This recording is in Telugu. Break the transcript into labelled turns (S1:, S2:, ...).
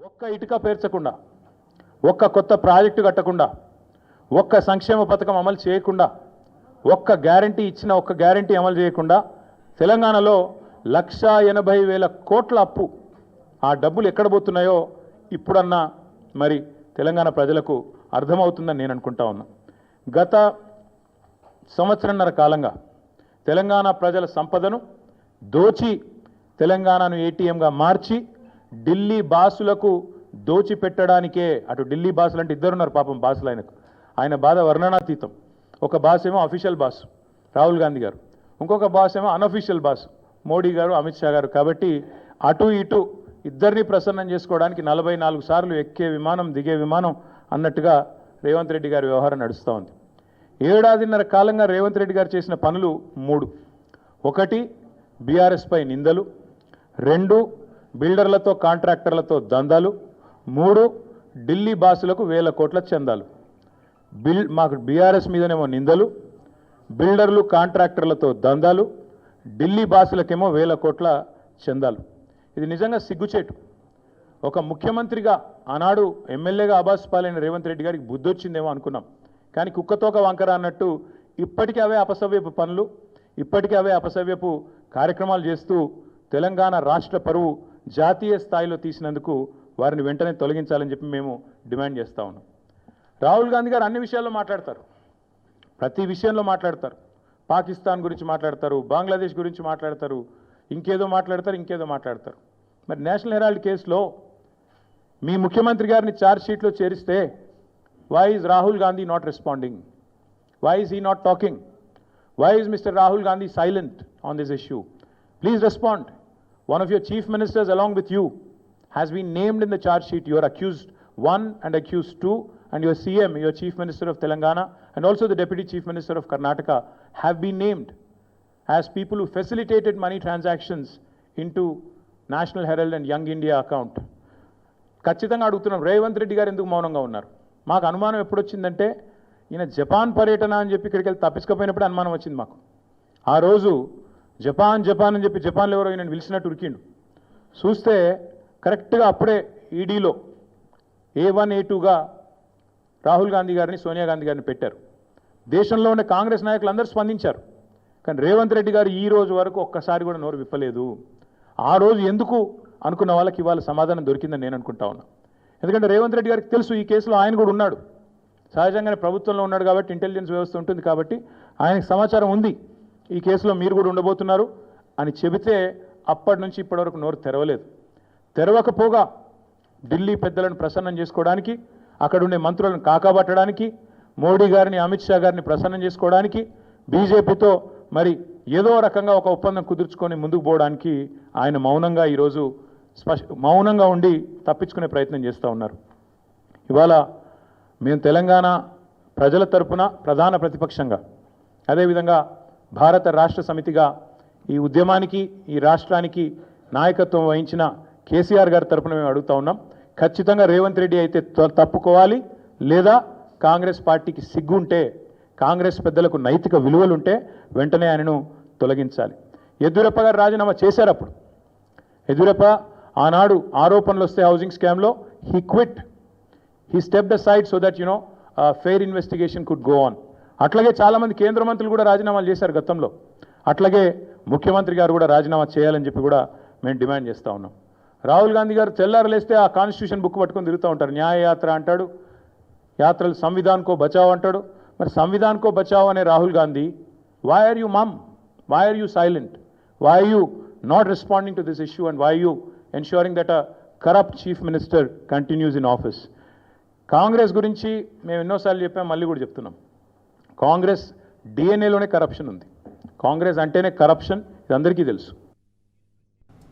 S1: ఒక్క ఇటుక పేర్చకుండా, ఒక్క కొత్త ప్రాజెక్టు కట్టకుండా, ఒక్క సంక్షేమ పథకం అమలు చేయకుండా, ఒక్క గ్యారంటీ ఇచ్చిన ఒక్క గ్యారంటీ అమలు చేయకుండా తెలంగాణలో 1,80,000 కోట్ల అప్పు. ఆ డబ్బులు ఎక్కడ పోతున్నాయో ఇప్పుడన్నా మరి తెలంగాణ ప్రజలకు అర్థమవుతుందని నేను అనుకుంటా ఉన్నా. గత సంవత్సరన్నర కాలంగా తెలంగాణ ప్రజల సంపదను దోచి తెలంగాణను ఏటీఎంగా మార్చి ఢిల్లీ బాసులకు దోచిపెట్టడానికే, అటు ఢిల్లీ బాసులు అంటే ఇద్దరున్నారు పాపం బాసులు, ఆయన బాధ వర్ణనాతీతం. ఒక బాస్ ఏమో అఫీషియల్ బాస్ రాహుల్ గాంధీ గారు, ఇంకొక బాస్ ఏమో అన్అఫీషియల్ బాస్ మోడీ గారు, అమిత్ షా గారు. కాబట్టి అటు ఇటు ఇద్దరిని ప్రసన్నం చేసుకోవడానికి 44 సార్లు ఎక్కే విమానం దిగే విమానం అన్నట్టుగా రేవంత్ రెడ్డి గారి వ్యవహారం నడుస్తూ ఉంది. ఏడాదిన్నర కాలంగా రేవంత్ రెడ్డి గారు చేసిన పనులు 3. 1 బీఆర్ఎస్ పై నిందలు, 2 బిల్డర్లతో కాంట్రాక్టర్లతో దందాలు, 3 ఢిల్లీ బాసులకు 1000 కోట్ల చందాలు. మాకు బీఆర్ఎస్ మీదనేమో నిందలు, బిల్డర్లు కాంట్రాక్టర్లతో దందాలు, ఢిల్లీ బాసులకేమో 1000 కోట్ల చందాలు. ఇది నిజంగా సిగ్గుచేటు. ఒక ముఖ్యమంత్రిగా ఆనాడు ఎమ్మెల్యేగా అబాస్ పాలైన రేవంత్ రెడ్డి గారికి బుద్ధి వచ్చిందేమో అనుకున్నాం. కానీ కుక్కతోక వంకర అన్నట్టు ఇప్పటికీ అవే అపసవ్యపు పనులు, ఇప్పటికీ అవే అపసవ్యపు కార్యక్రమాలు చేస్తూ తెలంగాణ రాష్ట్ర పరువు జాతీయ స్థాయిలో తీసినందుకు వారిని వెంటనే తొలగించాలని చెప్పి మేము డిమాండ్ చేస్తూ ఉన్నాం. రాహుల్ గాంధీ గారు అన్ని విషయాల్లో మాట్లాడతారు, ప్రతి విషయంలో మాట్లాడతారు. పాకిస్తాన్ గురించి మాట్లాడతారు, బంగ్లాదేశ్ గురించి మాట్లాడతారు, ఇంకేదో మాట్లాడతారు. మరి నేషనల్ హెరాల్డ్ కేసులో మీ ముఖ్యమంత్రి గారిని ఛార్జ్ షీట్లో చేరిస్తే why is Rahul Gandhi not responding? Why is he not talking? Why is Mr. Rahul Gandhi silent on this issue? Please respond. One of your chief ministers along with you has been named in the charge sheet. You are accused 1 and accused 2, and your CM, your chief minister of Telangana, and also the deputy chief minister of Karnataka have been named as people who facilitated money transactions into National Herald and Young India account. ఖచ్చితంగా అడుగుతున్నాం, రేవంత్ రెడ్డి గారు ఎందుకు మౌనంగా ఉన్నారు? మాకు అనుమానం ఎప్పుడు వచ్చిందంటే ఈయన జపాన్ పర్యటన అని చెప్పి ఇక్కడికి వెళ్ళి తప్పించుకపోయినప్పుడు అనుమానం వచ్చింది మాకు. ఆ రోజు జపాన్ అని చెప్పి జపాన్లో ఎవరో ఈయన పిలిచినట్టు ఉరికిండు. చూస్తే కరెక్ట్గా అప్పుడే ఈడీలో A1 A2గా రాహుల్ గాంధీ గారిని, సోనియా గాంధీ గారిని పెట్టారు. దేశంలో ఉన్న కాంగ్రెస్ నాయకులు అందరూ స్పందించారు. కానీ రేవంత్ రెడ్డి గారు ఈ రోజు వరకు ఒక్కసారి కూడా నోరు విప్పలేదు. ఆ రోజు ఎందుకు అనుకున్న వాళ్ళకి ఇవాళ సమాధానం దొరికిందని నేను అనుకుంటా ఉన్నా. ఎందుకంటే రేవంత్ రెడ్డి గారికి తెలుసు ఈ కేసులో ఆయన కూడా ఉన్నాడు. సహజంగానే ప్రభుత్వంలో ఉన్నాడు కాబట్టి, ఇంటెలిజెన్స్ వ్యవస్థ ఉంటుంది కాబట్టి ఆయనకు సమాచారం ఉంది ఈ కేసులో మీరు కూడా ఉండబోతున్నారు అని చెబితే అప్పటి నుంచి ఇప్పటి వరకు నోరు తెరవలేదు. తెరవకపోగా ఢిల్లీ పెద్దలను ప్రసన్నం చేసుకోవడానికి, అక్కడ ఉండే మంత్రులను కాకాబట్టడానికి, మోడీ గారిని, అమిత్ షా గారిని ప్రసన్నం చేసుకోవడానికి, బీజేపీతో మరి ఏదో రకంగా ఒక ఒప్పందం కుదుర్చుకొని ముందుకు పోవడానికి ఆయన మౌనంగా ఈరోజు మౌనంగా ఉండి తప్పించుకునే ప్రయత్నం చేస్తూ ఉన్నారు. ఇవాళ మేము తెలంగాణ ప్రజల తరపున ప్రధాన ప్రతిపక్షంగా, అదేవిధంగా భారత రాష్ట్ర సమితిగా ఈ ఉద్యమానికి, ఈ రాష్ట్రానికి నాయకత్వం వహించిన కేసీఆర్ గారి తరపున మేము అడుగుతూ ఉన్నాం. ఖచ్చితంగా రేవంత్ రెడ్డి అయితే తప్పుకోవాలి, లేదా కాంగ్రెస్ పార్టీకి సిగ్గుంటే, కాంగ్రెస్ పెద్దలకు నైతిక విలువలుంటే వెంటనే ఆయనను తొలగించాలి. యడ్యూరప్ప గారు రాజీనామా చేశారు. అప్పుడు యడ్యూరప్ప ఆనాడు ఆరోపణలు వస్తే హౌసింగ్ స్కామ్లో he quit, he stepped aside so that fair investigation could go on. అట్లాగే చాలామంది కేంద్ర మంత్రులు కూడా రాజీనామాలు చేశారు గతంలో. అట్లాగే ముఖ్యమంత్రి గారు కూడా రాజీనామా చేయాలని చెప్పి కూడా మేము డిమాండ్ చేస్తూ ఉన్నాం. రాహుల్ గాంధీ గారు తెల్లారలేస్తే ఆ కాన్స్టిట్యూషన్ బుక్ పట్టుకొని తిరుగుతూ ఉంటారు. న్యాయయాత్ర అంటాడు, యాత్రలు సంవిధాన్ కో బచావ్ అంటాడు. మరి సంవిధాన్ కో బచావ్ అనే Rahul Gandhi, why are you mum? Why are you silent? Why are you not responding to this issue, and why are you ensuring that a corrupt chief minister continues in office? Congress గురించి మేము ఎన్నోసార్లు చెప్పాం, మళ్ళీ కూడా చెప్తున్నాం. కాంగ్రెస్ డిఎన్ఏలోనే కరప్షన్ ఉంది. కాంగ్రెస్ అంటేనే కరప్షన్, ఇది అందరికీ తెలుసు.